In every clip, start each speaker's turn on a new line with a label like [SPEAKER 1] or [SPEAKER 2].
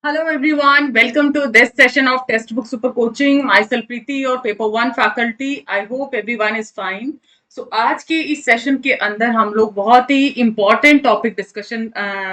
[SPEAKER 1] Hello everyone, welcome to this session of Textbook Super Coaching. Myself Preeti, your Paper One faculty. I hope everyone is fine. So आज के इस session के अंदर हम लोग बहुत ही इम्पोर्टेंट टॉपिक डिस्कशन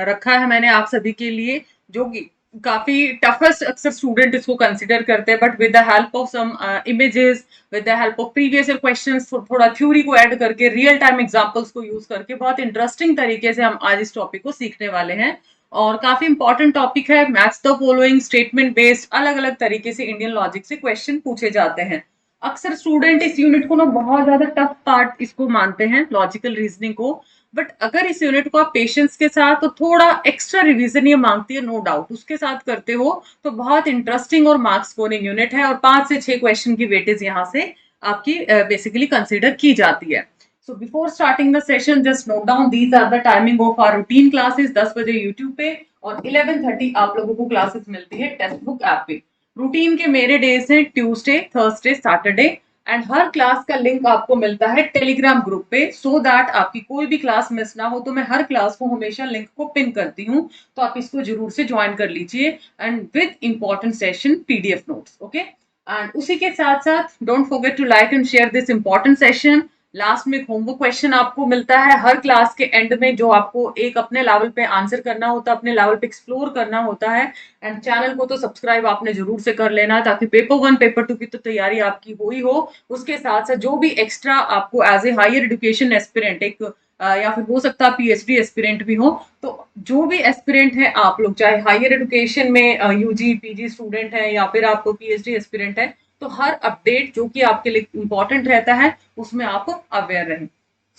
[SPEAKER 1] रखा है मैंने आप सभी के लिए, जो कि काफी टफेस्ट अक्सर स्टूडेंट इसको कंसिडर करते हैं, but with the help of some images, with the help of previous year questions, थोड़ा थ्योरी को ऐड करके, रियल टाइम एग्जांपल्स को यूज करके बहुत इंटरेस्टिंग तरीके से हम आज इस टॉपिक को सीखने वाले हैं। और काफी इंपॉर्टेंट टॉपिक है। Maths the following statement based अलग अलग तरीके से इंडियन लॉजिक से क्वेश्चन पूछे जाते हैं। अक्सर स्टूडेंट इस यूनिट को ना बहुत ज्यादा टफ पार्ट इसको मानते हैं, लॉजिकल रीजनिंग को। बट अगर इस यूनिट को आप पेशेंस के साथ, तो थोड़ा एक्स्ट्रा रिवीजन ये मांगती है, नो डाउट, उसके साथ करते हो तो बहुत इंटरेस्टिंग और मार्क्स स्कोरिंग यूनिट है। और 5 से 6 क्वेश्चन की वेटेज यहाँ से आपकी बेसिकली कंसिडर की जाती है। So before starting the session, just note down these are the timing of our routine classes। 10 बजे YouTube पे और 11:30 आप लोगों को क्लासेस मिलती है टेक्स्ट बुक ऐप पे। रूटीन के मेरे डेज हैं Tuesday, Thursday, Saturday, and her class का लिंक आपको मिलता है टेलीग्राम ग्रुप पे, सो दैट आपकी कोई भी क्लास मिस ना हो। तो मैं हर क्लास को हमेशा लिंक को पिन करती हूँ, तो आप इसको जरूर से ज्वाइन कर लीजिए, and with important session PDF notes. Okay, and उसी के साथ साथ don't forget to like and share this important session. Last में होमवर्क क्वेश्चन आपको मिलता है हर क्लास के एंड में, जो आपको एक अपने लेवल पे आंसर करना होता है, अपने लेवल पे एक्सप्लोर करना होता है। एंड चैनल को तो सब्सक्राइब आपने जरूर से कर लेना, ताकि पेपर वन पेपर टू की तो तैयारी आपकी हो ही हो, उसके साथ साथ जो भी एक्स्ट्रा आपको as a higher education aspirant, एक या फिर हो सकता है पीएचडी एस्पिरेंट भी हो, तो जो भी एस्पिरेंट है आप लोग, चाहे हायर एजुकेशन में यूजी पीजी स्टूडेंट है या फिर आपको पीएचडी एस्पिरेंट है, तो हर अपडेट जो कि आपके लिए इंपॉर्टेंट रहता है उसमें आप अवेयर रहें।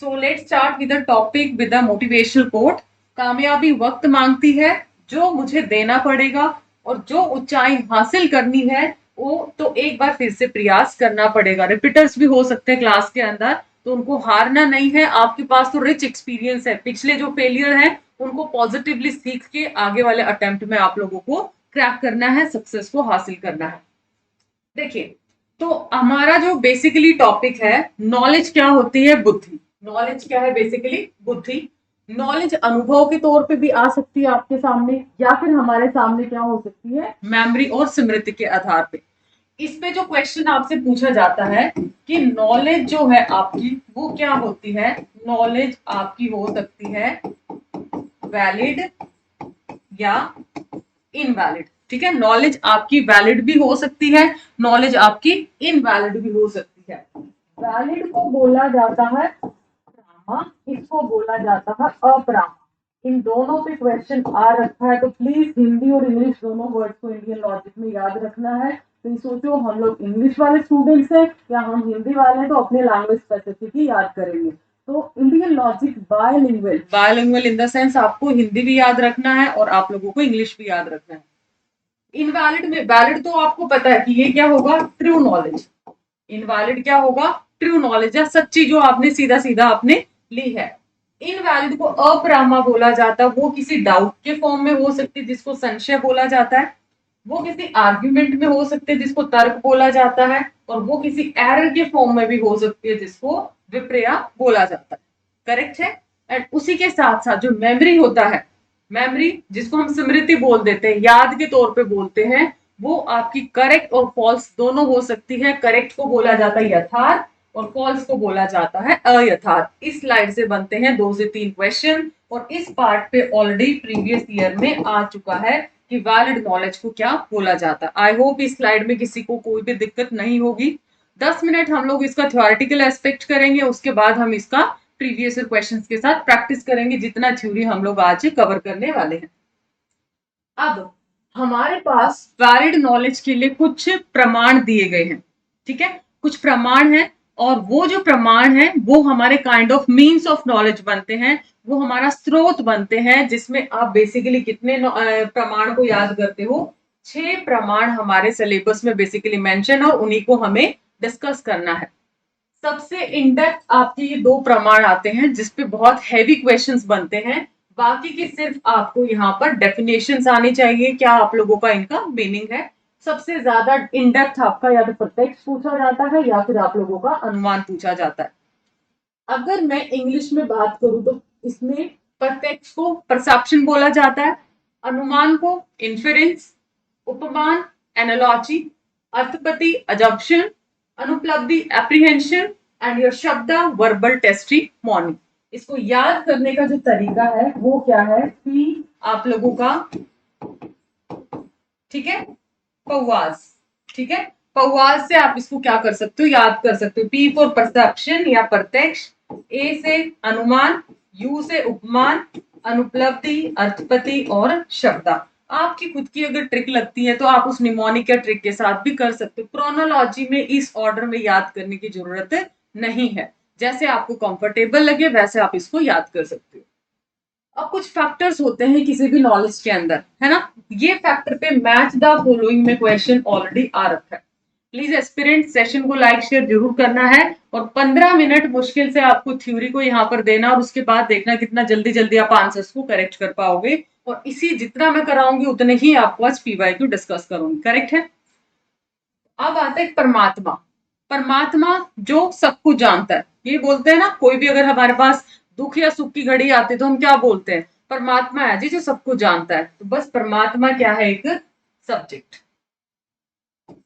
[SPEAKER 1] So let's start with the topic with the motivational quote. कामयाबी वक्त मांगती है, जो मुझे देना पड़ेगा, और जो ऊंचाई हासिल करनी है वो तो एक बार फिर से प्रयास करना पड़ेगा। रिपीटर्स भी हो सकते हैं क्लास के अंदर, तो उनको हारना नहीं है। आपके पास तो रिच एक्सपीरियंस है, पिछले जो फेलियर है उनको पॉजिटिवली सीख के आगे वाले अटेम्प्ट में आप लोगों को क्रैक करना है, सक्सेस को हासिल करना है। देखिए, तो हमारा जो बेसिकली टॉपिक है, नॉलेज क्या होती है? बुद्धि। नॉलेज क्या है? बेसिकली बुद्धि। नॉलेज अनुभव के तौर पे भी आ सकती है आपके सामने, या फिर हमारे सामने क्या हो सकती है, मेमोरी और स्मृति के आधार पे। इस पे जो क्वेश्चन आपसे पूछा जाता है कि नॉलेज जो है आपकी वो क्या होती है, नॉलेज आपकी हो सकती है वैलिड या इनवैलिड। ठीक है, नॉलेज आपकी वैलिड भी हो सकती है, नॉलेज आपकी इनवैलिड भी हो सकती है। वैलिड को बोला जाता है प्रमा, इसको बोला जाता है अप्रमा। इन दोनों पे क्वेश्चन आ रखा है, तो प्लीज हिंदी और इंग्लिश दोनों वर्ड को इंडियन लॉजिक में याद रखना है। तो सोचो हम लोग इंग्लिश वाले स्टूडेंट्स हैं या हम हिंदी वाले हैं, तो अपने लैंग्वेज स्पेसिफिक ही याद करेंगे। तो Indian logic bilingual, bilingual in the sense आपको हिंदी भी याद रखना है और आप लोगों को इंग्लिश भी याद रखना है। इनवैलिड में, वैलिड तो आपको पता है कि ये क्या होगा, ट्रू नॉलेज। इनवैलिड क्या होगा, ट्रू नॉलेज या सच्ची जो आपने सीधा सीधा आपने ली है। इनवैलिड को अप्रामा बोला जाता है, वो किसी डाउट के फॉर्म में हो सकती है जिसको संशय बोला जाता है, वो किसी आर्ग्यूमेंट में हो सकते हैं जिसको तर्क बोला जाता है, और वो किसी एरर के फॉर्म में भी हो सकती है जिसको विपर्या बोला जाता है। करेक्ट है। एंड उसी के साथ साथ जो मेमोरी होता है, मेमोरी जिसको हम स्मृति बोल देते हैं, याद के तौर पे बोलते हैं, वो आपकी करेक्ट और फॉल्स दोनों हो सकती है। करेक्ट को बोला जाता है यथार्थ और फॉल्स को बोला जाता है अयथार्थ। इस स्लाइड से बनते हैं 2 से 3 क्वेश्चन, और इस पार्ट पे ऑलरेडी प्रीवियस ईयर में आ चुका है कि वैलिड नॉलेज को क्या बोला जाता है। आई होप इस स्लाइड में किसी को कोई भी दिक्कत नहीं होगी। 10 मिनट हम लोग इसका थ्योरेटिकल एस्पेक्ट करेंगे, उसके बाद हम इसका प्रीवियस ईयर क्वेश्चंस के साथ प्रैक्टिस करेंगे, जितना थ्योरी हम लोग आज कवर करने वाले हैं। अब हमारे पास वैलिड नॉलेज के लिए कुछ प्रमाण दिए गए हैं। ठीक है, कुछ प्रमाण है, और वो जो प्रमाण है वो हमारे kind of means of knowledge बनते हैं, वो हमारा स्रोत बनते हैं, जिसमें आप बेसिकली कितने प्रमाण को याद करते हो, 6 प्रमाण हमारे सिलेबस में बेसिकली मेंशन, और उन्हीं को हमें डिस्कस करना है। सबसे इनडेप्थ आपके ये 2 प्रमाण आते हैं जिसपे बहुत हैवी क्वेश्चंस बनते हैं। बाकी की सिर्फ आपको यहाँ पर डेफिनेशंस आनी चाहिए, क्या आप लोगों का इनका मीनिंग है। सबसे ज्यादा इनडेप्थ आपका या तो प्रत्यक्ष पूछा जाता है या फिर आप लोगों का अनुमान पूछा जाता है। अगर मैं इंग्लिश में बात करूं तो इसमें प्रत्यक्ष को परसेप्शन बोला जाता है, अनुमान को इन्फेरेंस, उपमान एनालॉजी, अर्थपति अजम्पशन, अनुपलब्धि एप्रीहेंशन एंड योर शब्द वर्बल टेस्टिमोनी। इसको याद करने का जो तरीका है वो क्या है कि आप लोगों का, ठीक है, पौवाज, ठीक है, पौवाज से आप इसको क्या कर सकते हो, याद कर सकते हो। पी फॉर परसेप्शन या प्रत्यक्ष, ए से अनुमान, यू से उपमान, अनुपलब्धि, अर्थपति और शब्दा। आपकी खुद की अगर ट्रिक लगती है तो आप उस निमोनिक या ट्रिक के साथ भी कर सकते हो। क्रोनोलॉजी में इस ऑर्डर में याद करने की जरूरत नहीं है, जैसे आपको कंफर्टेबल लगे वैसे आप इसको याद कर सकते हो। अब कुछ फैक्टर्स होते हैं किसी भी नॉलेज के अंदर, है ना, ये फैक्टर पे मैच द फॉलोइंग में क्वेश्चन ऑलरेडी आ रखा है। प्लीज एस्पिरेंट सेशन को लाइक शेयर जरूर करना है और 15 मिनट मुश्किल से आपको थ्योरी को यहाँ पर देना और उसके बाद देखना कितना जल्दी जल्दी आप आंसर्स को करेक्ट कर पाओगे। और इसी जितना मैं कराऊंगी उतने ही आपको आज पीवाईक्यू डिस्कस करूंगी, करेक्ट है। अब आता है परमात्मा। परमात्मा जो सब कुछ जानता है, ये बोलते हैं ना, कोई भी अगर हमारे पास दुख या सुख की घड़ी आती है तो हम क्या बोलते हैं, परमात्मा है जी जो सब कुछ जानता है। तो बस परमात्मा क्या है, एक सब्जेक्ट।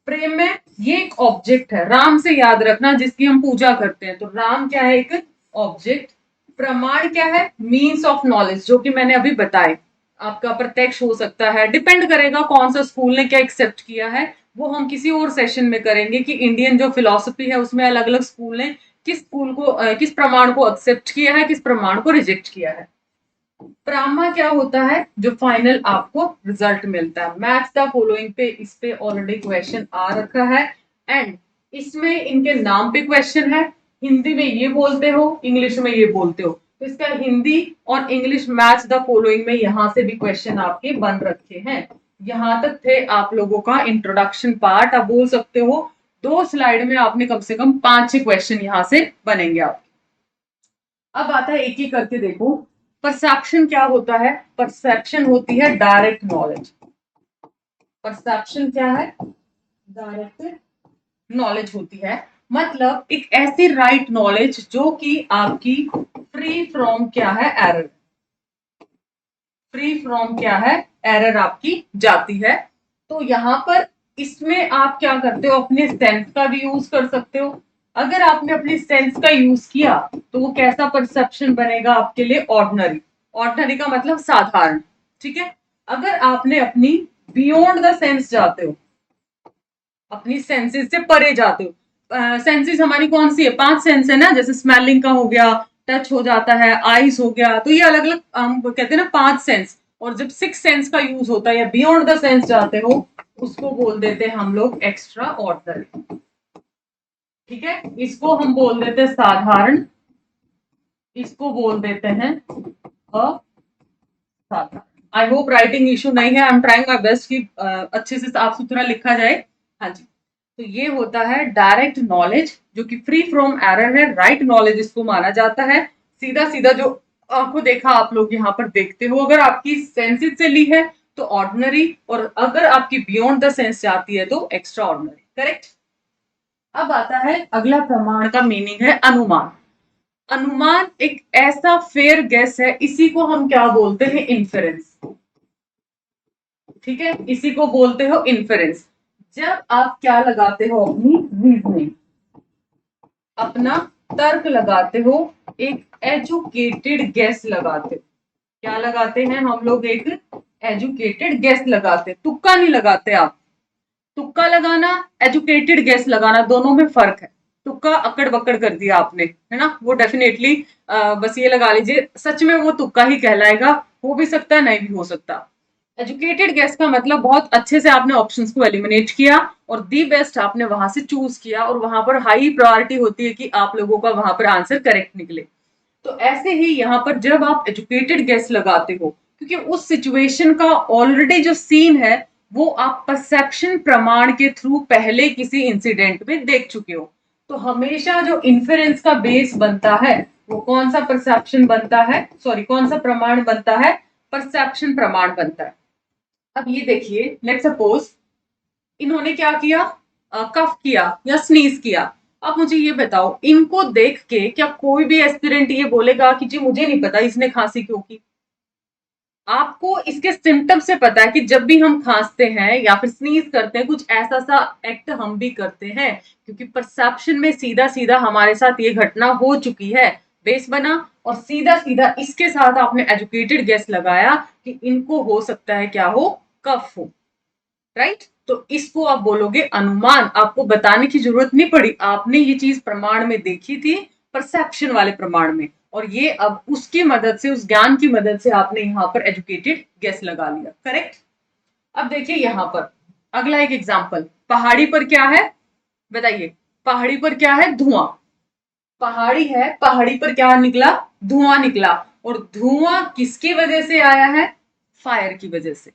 [SPEAKER 1] प्रेम में ये एक ऑब्जेक्ट है, राम से याद रखना जिसकी हम पूजा करते हैं, तो राम क्या है, एक ऑब्जेक्ट। प्रमाण क्या है, मीन्स ऑफ नॉलेज, जो कि मैंने अभी बताए। आपका प्रत्यक्ष हो सकता है, डिपेंड करेगा कौन सा स्कूल ने क्या एक्सेप्ट किया है, वो हम किसी और सेशन में करेंगे कि इंडियन जो फिलॉसफी है उसमें अलग अलग स्कूल ने किस स्कूल को किस प्रमाण को एक्सेप्ट किया है, किस प्रमाण को रिजेक्ट किया है। प्रामा क्या होता है, जो फाइनल आपको रिजल्ट मिलता है। मैच द फॉलोइंग पे इस पे ऑलरेडी क्वेश्चन आ रखा है एंड इसमें इनके नाम पे क्वेश्चन है। हिंदी में ये बोलते हो, इंग्लिश में ये बोलते हो, तो इसका हिंदी और इंग्लिश मैच द फॉलोइंग में यहां से भी क्वेश्चन आपके बन रखे हैं। यहां तक थे आप लोगों का इंट्रोडक्शन पार्ट। आप बोल सकते हो 2 स्लाइड में आपने कम से कम 5-6 क्वेश्चन यहां से बनेंगे आपके। अब आता है एक ही करके देखो। परसेप्शन क्या होता है, परसेप्शन होती है डायरेक्ट नॉलेज। परसेप्शन क्या है, डायरेक्ट नॉलेज होती है, मतलब एक ऐसी राइट नॉलेज जो कि आपकी फ्री फ्रॉम क्या है, एरर। फ्री फ्रॉम क्या है, एरर आपकी जाती है। तो यहां पर इसमें आप क्या करते हो, अपने सेंस का भी यूज कर सकते हो। अगर आपने अपनी सेंस का यूज किया तो वो कैसा परसेप्शन बनेगा आपके लिए, ऑर्डिनरी। ऑर्डिनरी का मतलब साधारण, ठीक है। अगर आपने अपनी बियॉन्ड द सेंस जाते हो, अपनी सेंसेस से परे जाते हो। सेंसेस हमारी कौन सी है, 5 सेंस है ना, जैसे स्मेलिंग का हो गया, टच हो जाता है, आईज हो गया, तो ये अलग अलग हम कहते हैं ना 5 सेंस। और जब 6 सेंस का यूज होता है या बियॉन्ड द सेंस जाते हो उसको बोल देते हैं हम लोग एक्स्ट्रा ऑर्डिनरी, ठीक है। इसको हम बोल देते हैं साधारण, इसको बोल देते हैं असाधारण। आई होप राइटिंग इशू नहीं है, I am trying my best कि अच्छे से साफ सुथरा लिखा जाए। हाँ जी, तो ये होता है डायरेक्ट नॉलेज जो कि फ्री फ्रॉम एरर है, राइट नॉलेज इसको माना जाता है। सीधा सीधा जो आंखों देखा आप लोग यहाँ पर देखते हो, अगर आपकी सेंसेस से ली है तो ऑर्डिनरी, और अगर आपकी बियॉन्ड द सेंस जाती है तो एक्स्ट्रा ऑर्डिनरी, करेक्ट। अब आता है अगला प्रमाण का मीनिंग है अनुमान। अनुमान एक ऐसा फेयर गेस है, इसी को हम क्या बोलते हैं, इन्फेरेंस, ठीक है, इसी को बोलते हो इन्फेरेंस। जब आप क्या लगाते हो, अपनी रीजनिंग, अपना तर्क लगाते हो, एक एजुकेटेड गेस लगाते हो। क्या लगाते हैं हम लोग, एक एजुकेटेड गेस लगाते हैं, तुक्का नहीं लगाते आप। तुक्का लगाना, एजुकेटेड गेस लगाना, दोनों में फर्क है। तुक्का अकड़ बकड़ कर दिया आपने, है ना, वो डेफिनेटली बस ये लगा लीजिए सच में वो तुक्का ही कहलाएगा, हो भी सकता है नहीं भी हो सकता। एजुकेटेड गेस का मतलब बहुत अच्छे से आपने ऑप्शंस को एलिमिनेट किया और दी बेस्ट आपने वहां से चूज किया, और वहां पर हाई प्रायोरिटी होती है कि आप लोगों का वहां पर आंसर करेक्ट निकले। तो ऐसे ही यहाँ पर जब आप एजुकेटेड गेस लगाते हो, क्योंकि उस सिचुएशन का ऑलरेडी जो सीन है वो आप परसेप्शन प्रमाण के थ्रू पहले किसी इंसिडेंट में देख चुके हो, तो हमेशा जो इन्फेरेंस का बेस बनता है वो कौन सा परसेप्शन बनता है, सॉरी कौन सा प्रमाण बनता है, परसेप्शन प्रमाण बनता है। अब ये देखिए, लेट सपोज इन्होंने क्या किया, कफ किया या स्नीज किया। अब मुझे ये बताओ, इनको देख के क्या कोई भी एस्पिरेंट ये बोलेगा कि जी मुझे नहीं पता इसने खांसी क्यों की, आपको इसके सिम्टम से पता है कि जब भी हम खांसते हैं या फिर स्नीज करते हैं, कुछ ऐसा सा एक्ट हम भी करते हैं, क्योंकि परसेप्शन में सीधा सीधा हमारे साथ ये घटना हो चुकी है, बेस बना, और सीधा सीधा इसके साथ आपने एजुकेटेड गेस लगाया कि इनको हो सकता है क्या हो, कफ हो, राइट। तो इसको आप बोलोगे अनुमान। आपको बताने की जरूरत नहीं पड़ी, आपने ये चीज प्रमाण में देखी थी, परसेप्शन वाले प्रमाण में, और ये अब उसकी मदद से, उस ज्ञान की मदद से आपने यहाँ पर एजुकेटेड गेस लगा लिया, करेक्ट। अब देखिए यहाँ पर अगला एक एग्जाम्पल, पहाड़ी पर क्या है, बताइए, पहाड़ी पर क्या है, धुआं। पहाड़ी है, पहाड़ी पर क्या निकला, धुआं निकला, और धुआं किसकी वजह से आया है, फायर की वजह से।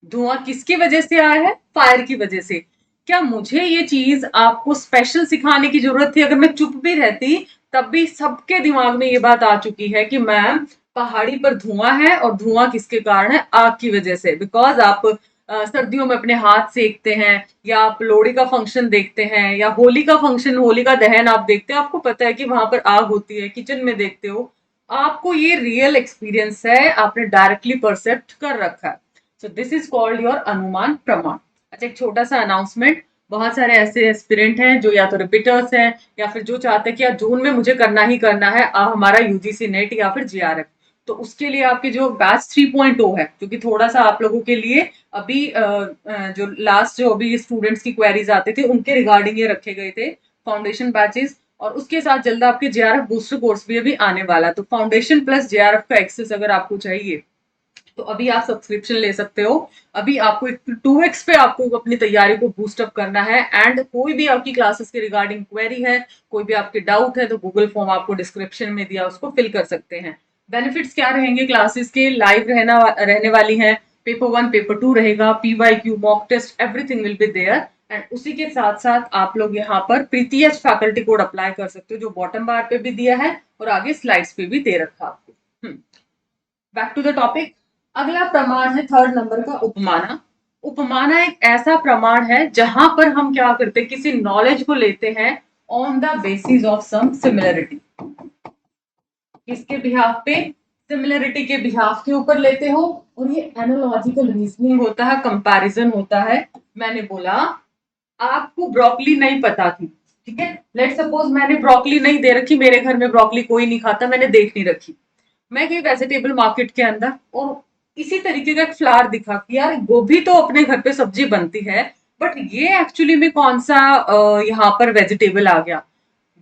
[SPEAKER 1] धुआं किसकी वजह से आया है, फायर की वजह से। क्या मुझे ये चीज आपको स्पेशल सिखाने की जरूरत थी? अगर मैं चुप भी रहती तब भी सबके दिमाग में ये बात आ चुकी है कि मैम पहाड़ी पर धुआं है, और धुआं किसके कारण है, आग की वजह से। बिकॉज आप सर्दियों में अपने हाथ सेकते हैं, या आप लोहड़ी का फंक्शन देखते हैं, या होली का फंक्शन, होली का दहन आप देखते हैं, आपको पता है कि वहां पर आग होती है, किचन में देखते हो, आपको ये रियल एक्सपीरियंस है, आपने डायरेक्टली परसेप्ट कर रखा है। So this is called your अनुमान प्रमाण। अच्छा, एक छोटा सा अनाउंसमेंट, बहुत सारे ऐसे एस्पिरेंट हैं जो या तो रिपीटर्स हैं, या फिर जो चाहते हैं कि यार जून में मुझे करना ही करना है हमारा यूजीसी नेट या फिर जीआरएफ। तो उसके लिए आपके जो बैच 3.0 है, क्योंकि थोड़ा सा आप लोगों के लिए अभी जो लास्ट जो अभी स्टूडेंट्स की क्वेरीज आते थे उनके रिगार्डिंग ये रखे गए थे फाउंडेशन बैचेस, और उसके साथ जल्द आपके जेआरएफ बूस्टर कोर्स भी अभी आने वाला है। तो फाउंडेशन प्लस जेआरएफ का एक्सेस अगर आपको चाहिए तो अभी आप सब्सक्रिप्शन ले सकते हो। अभी आपको 2x पे आपको अपनी तैयारी को बूस्ट अप करना है, एंड कोई भी आपकी क्लासेस के रिगार्डिंग क्वेरी है, कोई भी आपके डाउट है, तो गूगल फॉर्म आपको डिस्क्रिप्शन में दिया, उसको फिल कर सकते हैं। बेनिफिट्स क्या रहेंगे क्लासेस के, लाइव रहने वाली हैं, पेपर 1 पेपर 2 रहेगा, PYQ mock test, everything will be there. And उसी के साथ साथ आप लोग यहाँ पर Preeti H faculty code apply कर सकते हो, जो बॉटम बार पे भी दिया है और आगे स्लाइड्स पे भी दे रखा आपको। Back to the topic. अगला प्रमाण है 3rd नंबर का, उपमाना। उपमाना एक ऐसा प्रमाण है जहां पर हम क्या करते हैं, किसी नॉलेज को लेते हैं on the basis of some similarity. किसके बिहाफ पे, सिमिलरिटी के बिहाफ के ऊपर लेते हो, और ये एनालॉजिकल रीजनिंग होता है, कंपैरिजन होता है। मैंने बोला आपको ब्रोकली नहीं पता थी, ठीक है, लेट सपोज मैंने ब्रोकली नहीं दे रखी, मेरे घर में ब्रोकली कोई नहीं खाता, मैंने देख नहीं रखी, मैं गई वेजिटेबल मार्केट के अंदर और इसी तरीके का एक फ्लावर दिखा कि यार गोभी तो अपने घर पे सब्जी बनती है, बट ये एक्चुअली में कौन सा यहाँ पर वेजिटेबल आ गया।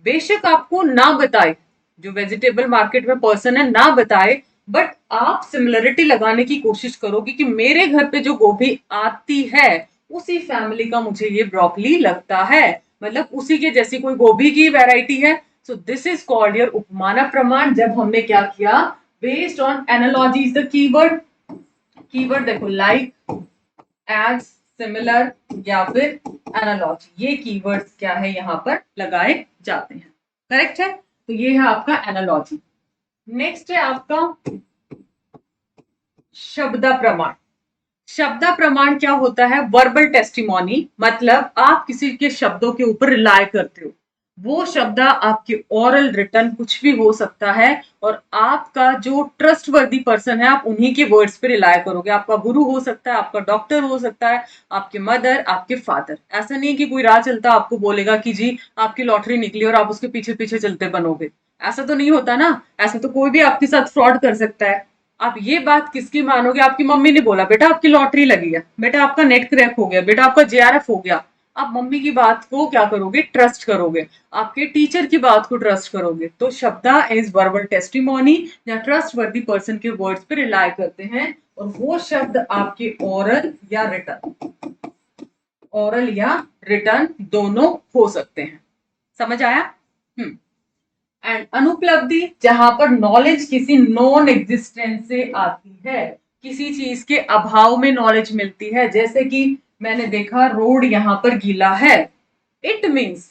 [SPEAKER 1] बेशक आपको ना बताए, जो वेजिटेबल मार्केट में पर्सन है ना बताए, बट आप सिमिलरिटी लगाने की कोशिश करोगे कि मेरे घर पे जो गोभी आती है उसी फैमिली का मुझे ये ब्रोकली लगता है, मतलब उसी के जैसी कोई गोभी की वैरायटी है। So this is called your upamana pramana. जब हमने क्या किया, based on analogy is the keyword. Keyword देखो, लाइक, एज, सिमिलर या फिर एनालॉजी, ये कीवर्ड्स क्या है यहाँ पर लगाए जाते हैं, करेक्ट है। तो ये है आपका एनालॉजी। नेक्स्ट है आपका शब्दा प्रमाण। शब्दा प्रमाण क्या होता है, वर्बल टेस्टिमोनी, मतलब आप किसी के शब्दों के ऊपर रिलाय करते हो। वो शब्द आपके ओरल रिटर्न कुछ भी हो सकता है, और आपका जो ट्रस्ट वर्दी पर्सन है आप उन्हीं के वर्ड्स पे रिलाय करोगे। आपका गुरु हो सकता है, आपका डॉक्टर हो सकता है, आपके मदर, आपके फादर। ऐसा नहीं कि कोई राह चलता आपको बोलेगा कि जी आपकी लॉटरी निकली और आप उसके पीछे पीछे चलते बनोगे, ऐसा तो नहीं होता ना। ऐसा तो कोई भी आपके साथ फ्रॉड कर सकता है। आप ये बात किसकी मानोगे, आपकी मम्मी ने बोला बेटा आपकी लॉटरी लगी है, बेटा आपका नेट क्रैक हो गया, बेटा आपका जेआरएफ हो गया, आप मम्मी की बात को क्या करोगे, ट्रस्ट करोगे। आपके टीचर की बात को ट्रस्ट करोगे। तो शब्दा इज वर्बल टेस्टिमोनी, या ट्रस्ट वर्दी पर्सन के वर्ड्स पे रिलाय करते हैं, और वो शब्द आपके ओरल या रिटर्न दोनों हो सकते हैं। समझ आया? एंड अनुपलब्धि, जहां पर नॉलेज किसी नॉन एग्जिस्टेंस से आती है, किसी चीज के अभाव में नॉलेज मिलती है। जैसे कि मैंने देखा रोड यहाँ पर गीला है, इट मीन्स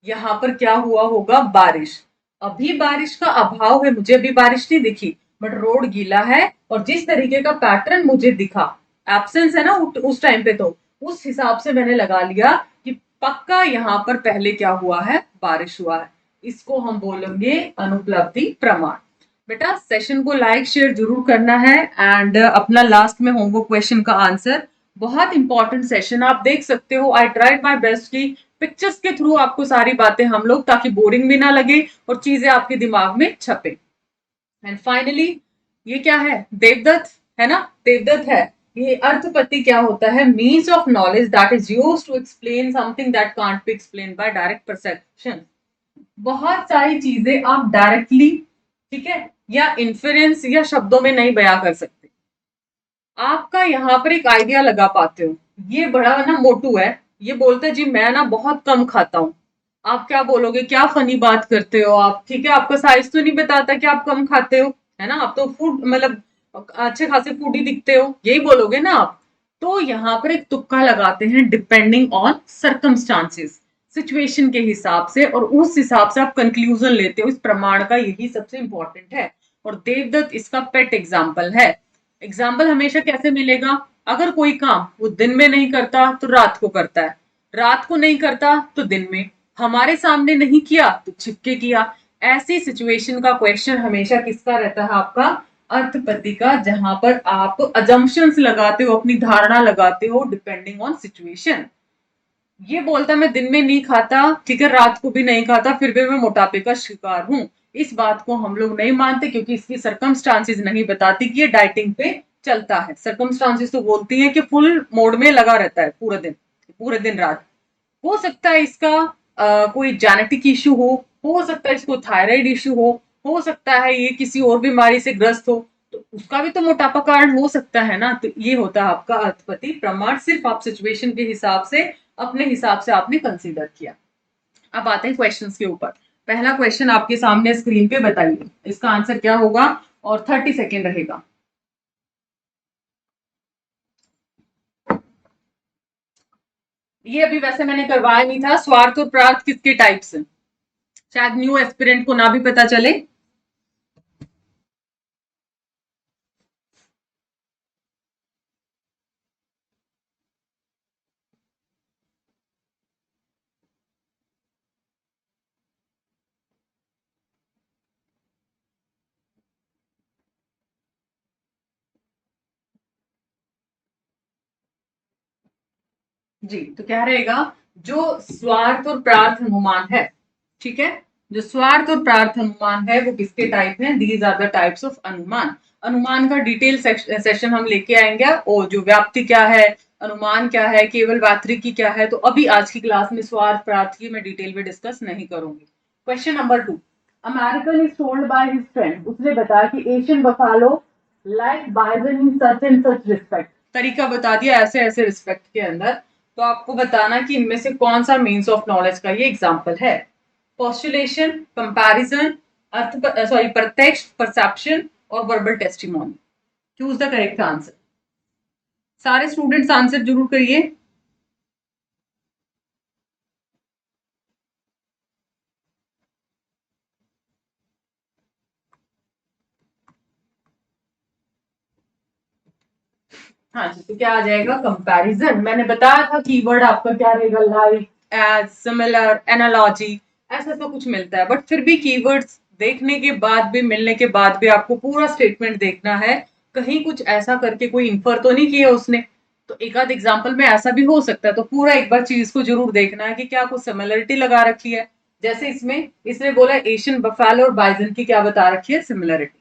[SPEAKER 1] यहाँ पर क्या हुआ होगा, बारिश। अभी बारिश का अभाव है, मुझे अभी बारिश नहीं दिखी, बट रोड गीला है, और जिस तरीके का पैटर्न मुझे दिखा, एब्सेंस है ना उस टाइम पे, तो उस हिसाब से मैंने लगा लिया कि पक्का यहाँ पर पहले क्या हुआ है, बारिश हुआ है। इसको हम बोलेंगे अनुपलब्धि प्रमाण। बेटा सेशन को लाइक शेयर जरूर करना है एंड अपना लास्ट में होमवर्क क्वेश्चन का आंसर। बहुत इंपॉर्टेंट सेशन आप देख सकते हो। आई ट्राइड माय बेस्ट की पिक्चर्स के थ्रू आपको सारी बातें हम लोग, ताकि बोरिंग भी ना लगे और चीजें आपके दिमाग में छपे। एंड फाइनली ये क्या है? देवदत्त है ना, देवदत्त है। ये अर्थपति क्या होता है? Means of knowledge that is used to explain something that can't be explain by direct perception. बहुत सारी चीजें आप डायरेक्टली, ठीक है, या इन्फ्रेंस या शब्दों में नहीं बयां कर सकते। आपका यहाँ पर एक आइडिया लगा पाते हो। ये बड़ा ना मोटू है, ये बोलते हैं जी मैं ना बहुत कम खाता हूँ। आप क्या बोलोगे? क्या फनी बात करते हो आप, ठीक है, आपका साइज तो नहीं बताता कि आप कम खाते हो, है ना, आप तो फूड मतलब अच्छे खासे फूडी दिखते हो, यही बोलोगे ना आप। तो यहाँ पर एक तुक्का लगाते हैं डिपेंडिंग ऑन सर्कमस्टांसेस, सिचुएशन के हिसाब से, और उस हिसाब से आप कंक्लूजन लेते हो। इस प्रमाण का यही सबसे इंपॉर्टेंट है, और देवदत्त इसका पेट एग्जाम्पल है। एग्जाम्पल हमेशा कैसे मिलेगा? अगर कोई काम वो दिन में नहीं करता तो रात को करता है, रात को नहीं करता तो दिन में, हमारे सामने नहीं किया तो छिपके किया। ऐसी सिचुएशन का क्वेश्चन हमेशा किसका रहता है? आपका अर्थपति का, जहां पर आप अजम्पशंस लगाते हो, अपनी धारणा लगाते हो डिपेंडिंग ऑन सिचुएशन। ये बोलता मैं दिन में नहीं खाता, ठीक है, रात को भी नहीं खाता, फिर भी मैं मोटापे का शिकार हूं। इस बात को हम लोग नहीं मानते, क्योंकि इसकी सरकमस्टांसेस नहीं बताती कि ये डाइटिंग पे चलता है। सरकमस्टांसेस तो बोलती है कि फुल मोड में लगा रहता है पूरे दिन रात। हो सकता है इसका कोई जेनेटिक इश्यू हो सकता है इसको थायराइड इश्यू हो सकता है ये किसी और बीमारी से ग्रस्त हो, तो उसका भी तो मोटापा कारण हो सकता है ना। तो ये होता है आपका अर्थपति प्रमाण, सिर्फ आप सिचुएशन के हिसाब से, अपने हिसाब से आपने कंसीडर किया। अब आते हैं क्वेश्चंस के ऊपर। पहला क्वेश्चन आपके सामने स्क्रीन पे, बताइए इसका आंसर क्या होगा, और 30 सेकेंड रहेगा। ये अभी वैसे मैंने करवाया नहीं था, स्वार्थ और प्रार्थ किसके टाइप्स हैं, शायद न्यू एस्पिरेंट को ना भी पता चले। जी, तो क्या रहेगा? जो स्वार्थ और प्रार्थ अनुमान है, ठीक है, जो स्वार्थ और प्रार्थ अनुमान है वो किसके टाइप है? These are the types of अनुमान। अनुमान का डिटेल सेशन हम लेके आएंगे, और जो व्याप्ति क्या है, अनुमान क्या है, केवल वात्रिकी क्या है, तो अभी आज की क्लास में स्वार्थ प्रार्थ की मैं डिटेल में डिस्कस नहीं करूंगी। Question number 2। American is told by his friend, उसने बताया कि Asian buffalo like bison in such and such respect. तरीका बता दिया ऐसे ऐसे रिस्पेक्ट के अंदर। तो आपको बताना कि इनमें से कौन सा मीन्स ऑफ नॉलेज का ये एग्जाम्पल है। पोस्टुलेशन, कंपैरिजन, अर्थ सॉरी प्रत्यक्ष, परसेप्शन, और verbal testimony. Choose the correct answer. सारे स्टूडेंट्स आंसर जरूर करिए। हाँ जी, तो क्या आ जाएगा? कंपैरिजन। मैंने बताया था कीवर्ड आपका क्या रहेगा, लाइक, एज, सिमिलर, एनालॉजी, ऐसा तो कुछ मिलता है, बट फिर भी कीवर्ड्स देखने के बाद भी, मिलने के बाद भी आपको पूरा स्टेटमेंट देखना है, कहीं कुछ ऐसा करके कोई इन्फर तो नहीं किया उसने। तो एक आध एग्जाम्पल में ऐसा भी हो सकता है, तो पूरा एक बार चीज को जरूर देखना है कि क्या कुछ सिमिलरिटी लगा रखी है। जैसे इसमें इसने बोला एशियन बफेलो और बाइजन की क्या बता रखी है? Similarity.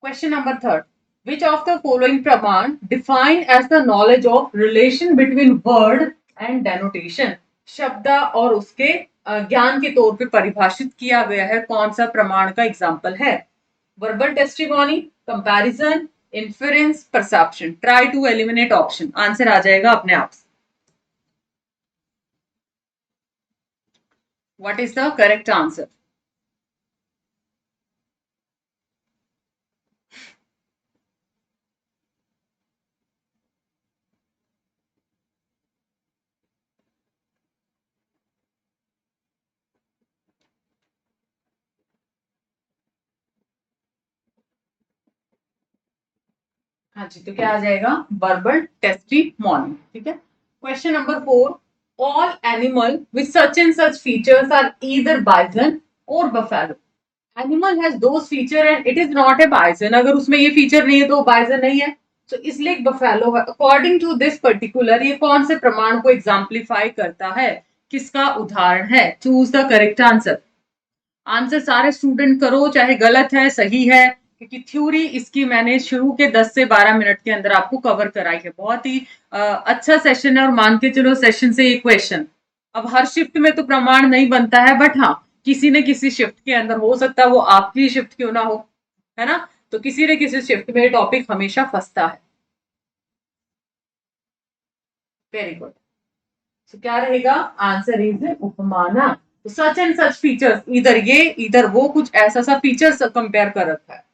[SPEAKER 1] Question number third. Which of the following praman defined as the knowledge of relation between word and denotation? शब्द और उसके ज्ञान के तौर पे परिभाषित किया गया है, कौन सा प्रमाण का एग्जाम्पल है? Verbal testimony, comparison, inference, perception. Try to eliminate option, answer आ जाएगा अपने आप। What is the correct answer? हाँ जी, तो क्या आ जाएगा? Verbal testimony. ठीक है। Question number 4। All animal with such and such features are either bison or buffalo. Animal has those feature and it is not a bison, अगर उसमें ये फीचर नहीं है तो बाइसन नहीं है। तो इसलिए एक बफेलो है। अकॉर्डिंग टू दिस पर्टिकुलर, ये कौन से प्रमाण को एग्जाम्पलीफाई करता है, किसका उदाहरण है? Choose the correct answer. Answer सारे स्टूडेंट करो, चाहे गलत है सही है, क्योंकि थ्योरी इसकी मैंने शुरू के 10 से 12 मिनट के अंदर आपको कवर कराई है। बहुत ही अच्छा सेशन है, और मान के चलो सेशन से ये क्वेश्चन। अब हर शिफ्ट में तो प्रमाण नहीं बनता है, बट हाँ किसी न किसी शिफ्ट के अंदर हो सकता है, वो आपकी शिफ्ट क्यों ना हो, है ना? तो किसी न किसी शिफ्ट में टॉपिक हमेशा फंसता है। Very good. तो क्या रहेगा? Answer is upamana. तो सच एंड सच फीचर्स, इधर ये इधर वो, कुछ ऐसा सा फीचर्स कंपेयर कर रखा है।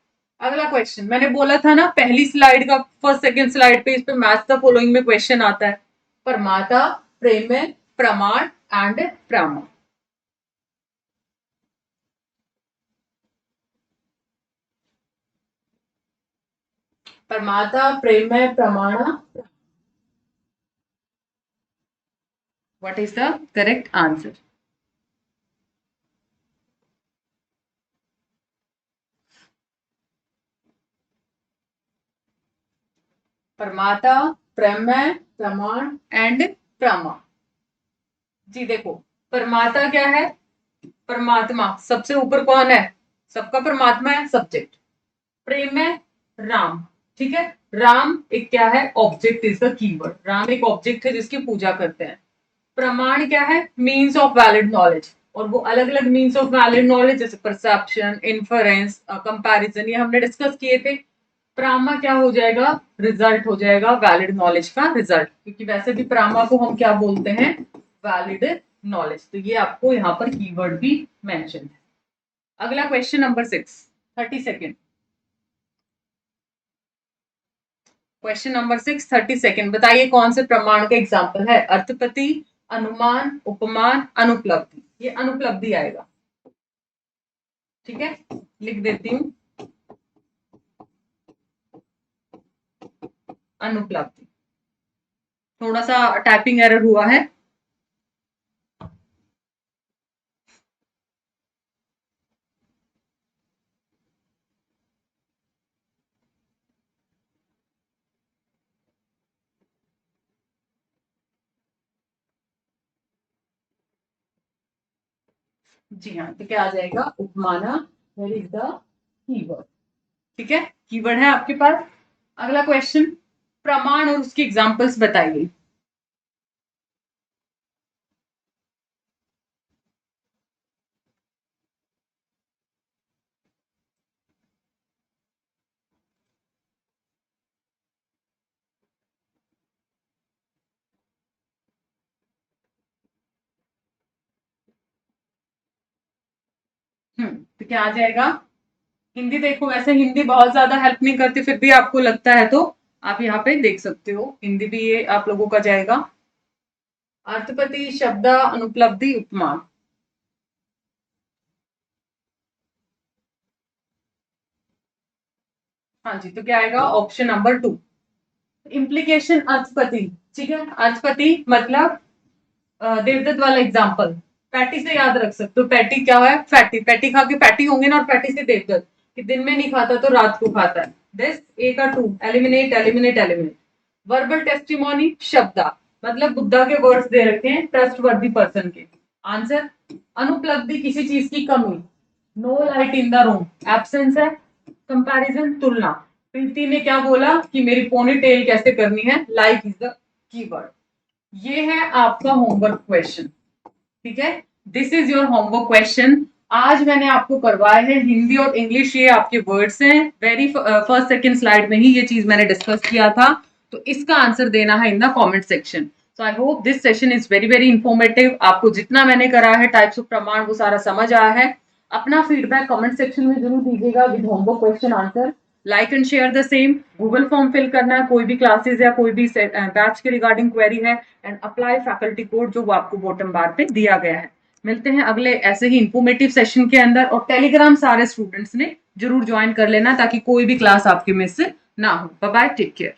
[SPEAKER 1] अगला क्वेश्चन, मैंने बोला था ना पहली स्लाइड का, फर्स्ट सेकंड स्लाइड पे इस पे मैच द फॉलोइंग में क्वेश्चन आता है। प्रमाता, प्रेम्य, प्रमाण एंड प्रमा। प्रमाता, प्रेम्य, प्रमाण, what is the correct answer? प्रमाता, प्रमेय, प्रमाण एंड प्रमा। जी देखो, प्रमाता क्या है? परमात्मा, सबसे ऊपर कौन है? सबका परमात्मा है, सब्जेक्ट। प्रेम है राम, ठीक है। राम एक क्या है? Object is the keyword. Ram एक ऑब्जेक्ट है जिसकी पूजा करते हैं। प्रमाण क्या है? मीन्स ऑफ वैलिड नॉलेज, और वो अलग अलग मीन्स ऑफ वैलिड नॉलेज, जैसे परसेप्शन, इन्फरेंस, कंपैरिजन, ये हमने डिस्कस किए थे। प्रामा क्या हो जाएगा? रिजल्ट हो जाएगा, वैलिड नॉलेज का रिजल्ट, क्योंकि वैसे भी प्रामा को हम क्या बोलते हैं? Valid knowledge. तो ये आपको यहाँ पर कीवर्ड भी मेंशन है। अगला question number 6, 30 second. Question number 6, 30 second. बताइए कौन से प्रमाण का एग्जाम्पल है? अर्थपति, अनुमान, उपमान, अनुपलब्धि। ये अनुपलब्धि आएगा, ठीक है, लिख देती हूँ, अनुपलब्धि। थोड़ा सा टाइपिंग एरर हुआ है। जी हाँ, तो क्या आ जाएगा? उपमाना, वेर इज द कीवर्ड, ठीक है, कीवर्ड है आपके पास। अगला क्वेश्चन, प्रमाण और उसकी एग्जांपल्स बताइए। तो क्या आ जाएगा? हिंदी देखो, वैसे हिंदी बहुत ज्यादा हेल्प नहीं करती, फिर भी आपको लगता है तो आप यहाँ पे देख सकते हो, हिंदी भी ये आप लोगों का जाएगा। अर्थपति, शब्द, अनुपलब्धि, उपमान। हाँ जी, तो क्या आएगा? ऑप्शन नंबर 2, इम्प्लीकेशन अर्थपति। ठीक है, अर्थपति मतलब देवदत्त वाला एग्जाम्पल, पैटी से याद रख सकते हो। पैटी क्या है? फैटी, पैटी खा के फैटी होंगे ना, और पैटी से देवदत्त कि दिन में नहीं खाता तो रात को खाता है। दिस ए का 2, eliminate eliminate eliminate. Verbal testimony, शब्दा, मतलब बुद्धा के वर्ड्स दे रखे हैं ट्रस्ट वर्दी पर्सन के। आंसर, अनुपलब्धि किसी चीज की कमी, no light in the room, absence है। कंपैरिजन, तुलना, प्रीति ने क्या बोला कि मेरी पोनी टेल कैसे करनी है, लाइक इज द कीवर्ड। ये है आपका होमवर्क क्वेश्चन, ठीक है, this is your homework question. आज मैंने आपको करवाए हैं हिंदी और इंग्लिश, ये आपके वर्ड्स हैं। वेरी फर्स्ट सेकंड स्लाइड में ही ये चीज मैंने डिस्कस किया था, तो इसका आंसर देना है in the comment section. So I hope this session is very very informative. आपको जितना मैंने करा है टाइप्स ऑफ प्रमाण वो सारा समझ आया है। अपना फीडबैक कमेंट सेक्शन में जरूर दीजिएगा with homework question answer. Like and share the same. Google form fill करना है, कोई भी क्लासेस या कोई भी बैच के रिगार्डिंग क्वेरी है, एंड अप्लाई फैकल्टी कोड जो वो आपको बॉटम बार पे दिया गया है। मिलते हैं अगले ऐसे ही इंफॉर्मेटिव सेशन के अंदर, और टेलीग्राम सारे स्टूडेंट्स ने जरूर ज्वाइन कर लेना ताकि कोई भी क्लास आपके मिस ना हो। Bye bye, take care.